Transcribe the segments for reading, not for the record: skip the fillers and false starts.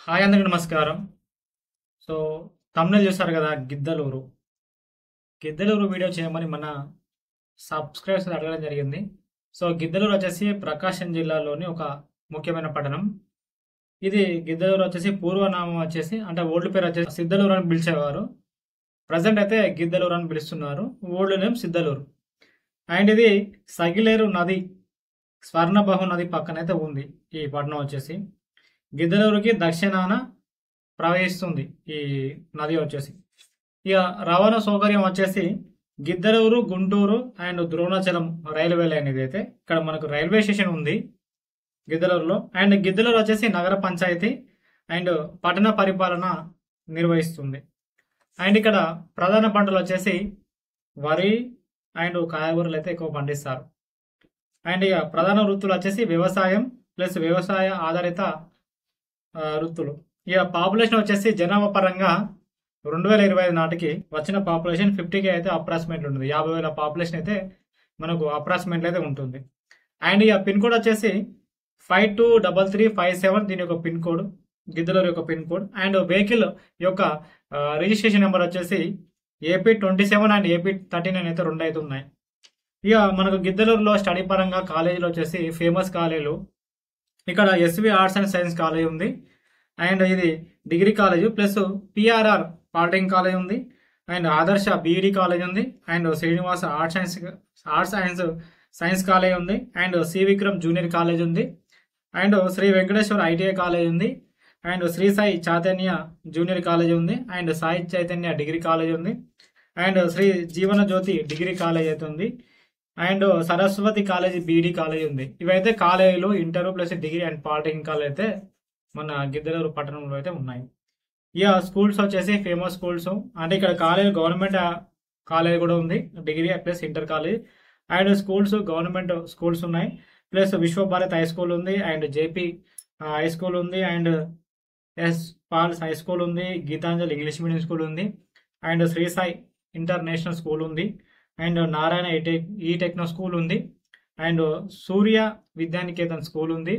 Hi అందరికి నమస్కారం. So తమ్ముళ్ళు చూసారు కదా గిద్దలూరు. గిద్దలూరు వీడియో చేయమని మన సబ్స్క్రైబర్స్ అడగడం జరిగింది. సో గిద్దలూరు వచ్చేసి ప్రకాశం జిల్లాలోని ఒక ముఖ్యమైన పట్టణం. ఇది గిద్దలూరు వచ్చేసి పూర్వనామం వచ్చేసి అంటే ఓల్డ్ పేరు వచ్చేసి సిద్ధలూరు అని పిలిచేవారు. ప్రజెంట్ అయితే గిద్దలూరు అని పిలుస్తున్నారు. Old name సిద్ధలూరు. అండ్ ఇది సగిలేరు నది స్వర్ణబహు నది పక్కనైతే ఉంది ఈ పట్టణం వచ్చేసి. గిద్దలూరుకి దక్షిణాన ప్రవహిస్తుంది ఈ నది వచ్చేసి. ఇక రవాణా సౌకర్యం వచ్చేసి Giddalur, Guntur and Dronachalam railway line ఇది అయితే ఇక్కడ మనకు రైల్వే స్టేషన్ ఉంది గిద్దలూరులో. అండ్ గిద్దలూరు వచ్చేసి నగర పంచాయతీ అండ్ పట్టణ పరిపాలన నిర్వహిస్తుంది. అండ్ ఇక్కడ ప్రధాన పంటలు వచ్చేసి వరి అండ్ కాయగూరలు అయితే ఎక్కువ పండిస్తారు. అండ్ ఇక ప్రధాన వృత్తులు వచ్చేసి వ్యవసాయం ప్లస్ వ్యవసాయ ఆధారిత వృత్తులు. ఇక పాపులేషన్ వచ్చేసి జనాభా పరంగా 2025 నాటికి వచ్చిన పాపులేషన్ 50K అయితే అప్రాక్సిమేట్ ఉంటుంది. 50,000 పాపులేషన్ అయితే మనకు అప్రాక్సిమేట్ అయితే ఉంటుంది. అండ్ ఇక పిన్ కోడ్ వచ్చేసి 523357 దీని యొక్క పిన్ కోడ్, గిద్దలూరు యొక్క పిన్ కోడ్. అండ్ వెహికల్ యొక్క రిజిస్ట్రేషన్ నెంబర్ వచ్చేసి AP27 అండ్ AP39 అయితే రెండు అయితే ఉన్నాయి. ఇక మనకు గిద్దలూరులో స్టడీ పరంగా కాలేజీలు వచ్చేసి ఫేమస్ కాలేజీలు ఇక్కడ SV arts and science college ఉంది. అండ్ ఇది degree college plus PRR polytechnic college ఉంది. అండ్ ఆదర్శ BED కాలేజ్ ఉంది. And Srinivasa arts and science college ఉంది. And C Vikram junior college ఉంది. And Sri Venkateswara ITI college ఉంది. And Sri Sai Chaitanya junior college ఉంది. And Sai Chaitanya degree college ఉంది. And Sri Jeevana Jyothi degree college అయితే ఉంది. And Saraswati college BED college ఉంది. ఇవైతే కాలేజీలు inter plus degree and polytechnic college అయితే మన గిద్దలూరు పట్టణంలో అయితే ఉన్నాయి. ఇక స్కూల్స్ వచ్చేసి ఫేమస్ స్కూల్స్ అంటే ఇక్కడ కాలేజ్ గవర్నమెంట్ కాలేజ్ కూడా ఉంది, degree plus inter college. And schools government schools ఉన్నాయి. ప్లస్ విశ్వభారత్ హై స్కూల్ ఉంది. అండ్ JP హై స్కూల్ ఉంది. And S Paul's high school ఉంది. గీతాంజలి ఇంగ్లీష్ మీడియం స్కూల్ ఉంది. And Sri Sai international school ఉంది. And Narayana e techno school ఉంది. And Surya Vidyaniketan school ఉంది.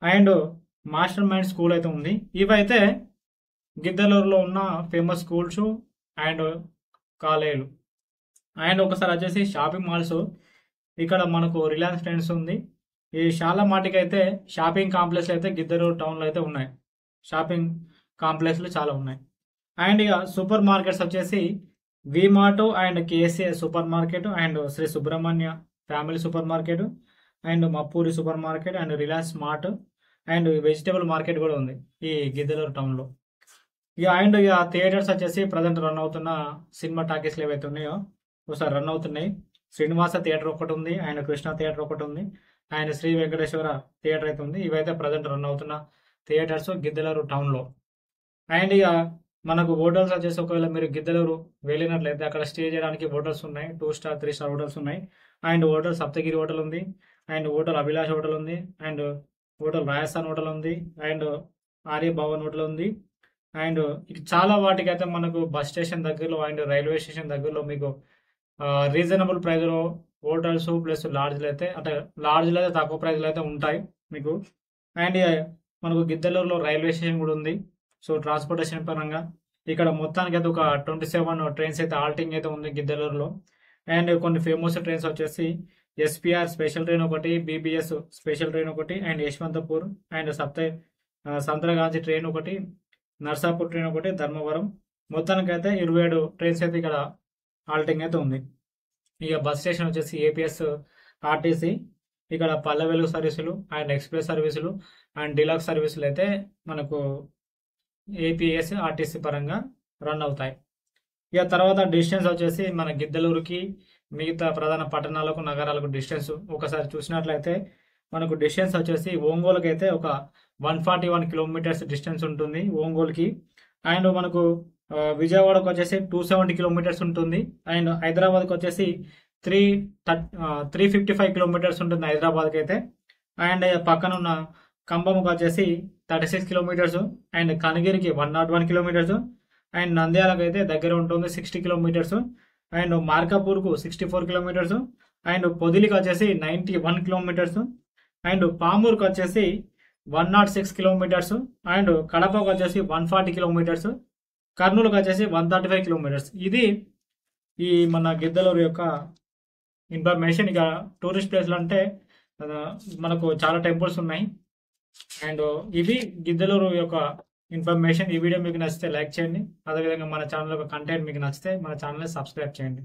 And master mind school అయితే ఉంది. ఇవైతే గిద్దలూరులో ఉన్న ఫేమస్ స్కూల్స్ అండ్ కాలేజీలు. అండ్ ఒకసారి వచ్చేసి షాపింగ్ మాల్స్ ఇక్కడ మనకు రిలయన్స్ ట్రెండ్స్ ఉంది. ఈ చాలా మాటికి అయితే షాపింగ్ కాంప్లెక్స్ అయితే గిద్దలూరు టౌన్లో అయితే ఉన్నాయి. షాపింగ్ కాంప్లెక్స్లు చాలా ఉన్నాయి. అండ్ ఇక సూపర్ మార్కెట్స్ వచ్చేసి V-Mart and KSA super market and Sri Subrahmanya family super market and Mappuri super market and Reliance smart and vegetable market కూడా ఉంది ఈ గిద్దలూరు టౌన్లో. ఇక అండ్ ఇక థియేటర్స్ వచ్చేసి ప్రజెంట్ రన్ అవుతున్న సినిమా టాకీస్లు ఏవైతే ఉన్నాయో ఒకసారి రన్ అవుతున్నాయి. శ్రీనివాస థియేటర్ ఒకటి ఉంది. అండ్ కృష్ణ థియేటర్ ఒకటి ఉంది. అండ్ శ్రీ వెంకటేశ్వర థియేటర్ అయితే ఉంది. ఇవైతే ప్రజెంట్ రన్ అవుతున్న థియేటర్స్ గిద్దలూరు టౌన్లో. అండ్ ఇక మనకు హోటల్స్ వచ్చేసి ఒకవేళ మీరు గిద్దలూరు వెళ్ళినట్లయితే అక్కడ స్టే చేయడానికి హోటల్స్ ఉన్నాయి. 2 స్టార్ 3 స్టార్ హోటల్స్ ఉన్నాయి. అండ్ హోటల్ సప్తగిరి హోటల్ ఉంది. అండ్ హోటల్ అభిలాష్ హోటల్ ఉంది. అండ్ హోటల్ రాజస్థాన్ హోటల్ ఉంది. అండ్ ఆర్య భవన్ హోటల్ ఉంది. అండ్ చాలా వాటికి అయితే మనకు బస్ స్టేషన్ దగ్గరలో అండ్ రైల్వే స్టేషన్ దగ్గరలో మీకు రీజనబుల్ ప్రైస్లో హోటల్స్ ప్లస్ లాడ్జ్లు అయితే అంటే లాడ్జ్లు అయితే తక్కువ ప్రైస్లో అయితే ఉంటాయి మీకు. అండ్ మనకు గిద్దలూరులో రైల్వే స్టేషన్ కూడా ఉంది. సో ట్రాన్స్పోర్టేషన్ పరంగా ఇక్కడ మొత్తానికి అయితే ఒక 27 ట్రైన్స్ అయితే ఆల్టింగ్ అయితే ఉంది గిద్దలూరులో. అండ్ కొన్ని ఫేమస్ ట్రైన్స్ వచ్చేసి SPR స్పెషల్ ట్రైన్ ఒకటి, BBS స్పెషల్ ట్రైన్ ఒకటి, అండ్ యశ్వంతపూర్ అండ్ సంత్రగాంచి ట్రైన్ ఒకటి, నర్సాపూర్ ట్రైన్ ఒకటి, ధర్మవరం. మొత్తానికి అయితే 27 ట్రైన్స్ అయితే ఇక్కడ ఆల్టింగ్ అయితే ఉంది. ఇక బస్ స్టేషన్ వచ్చేసి APS RTC ఇక్కడ పల్లె వెలుగు సర్వీసులు అండ్ ఎక్స్ప్రెస్ సర్వీసులు అండ్ డిలక్స్ సర్వీసులు అయితే మనకు APS RTC పరంగా రన్ అవుతాయి. ఇక తర్వాత డిస్టెన్స్ వచ్చేసి మన గిద్దలూరుకి మిగతా ప్రధాన పట్టణాలకు నగరాలకు డిస్టెన్స్ ఒకసారి చూసినట్లయితే మనకు డిస్టెన్స్ వచ్చేసి ఒంగోలుకి అయితే ఒక 141 కిలోమీటర్స్ డిస్టెన్స్ ఉంటుంది ఒంగోలుకి. అండ్ మనకు విజయవాడకు వచ్చేసి 270 కిలోమీటర్స్ ఉంటుంది. అండ్ హైదరాబాద్కి వచ్చేసి 355 కిలోమీటర్స్ ఉంటుంది హైదరాబాద్కి అయితే. అండ్ పక్కన ఉన్న ఖమ్మంకి వచ్చేసి 36 కిలోమీటర్స్. అండ్ కనగిరికి 101 కిలోమీటర్స్. అండ్ నంద్యాలకు అయితే దగ్గర ఉంటుంది 60 కిలోమీటర్స్. అండ్ మార్కాపూర్కు 64 కిలోమీటర్స్. అండ్ పొదిలికి వచ్చేసి 91 కిలోమీటర్స్. అండ్ పామూరుకు వచ్చేసి 106 కిలోమీటర్స్, అండ్ కడపకు వచ్చేసి 140 కిలోమీటర్స్, కర్నూలుకు వచ్చేసి 135 కిలోమీటర్స్. ఇది ఈ మన గిద్దలూరు యొక్క ఇన్ఫర్మేషన్. ఇక టూరిస్ట్ ప్లేస్లు అంటే ఆ, మనకు చాలా టెంపుల్స్ ఉన్నాయి. అండ్ ఇవి గిద్దలూరు యొక్క ఇన్ఫర్మేషన్. ఈ వీడియో మీకు నచ్చితే లైక్ చేయండి. అదేవిధంగా మన ఛానల్ యొక్క కంటెంట్ మీకు నచ్చితే మన ఛానల్ని సబ్స్క్రైబ్ చేయండి.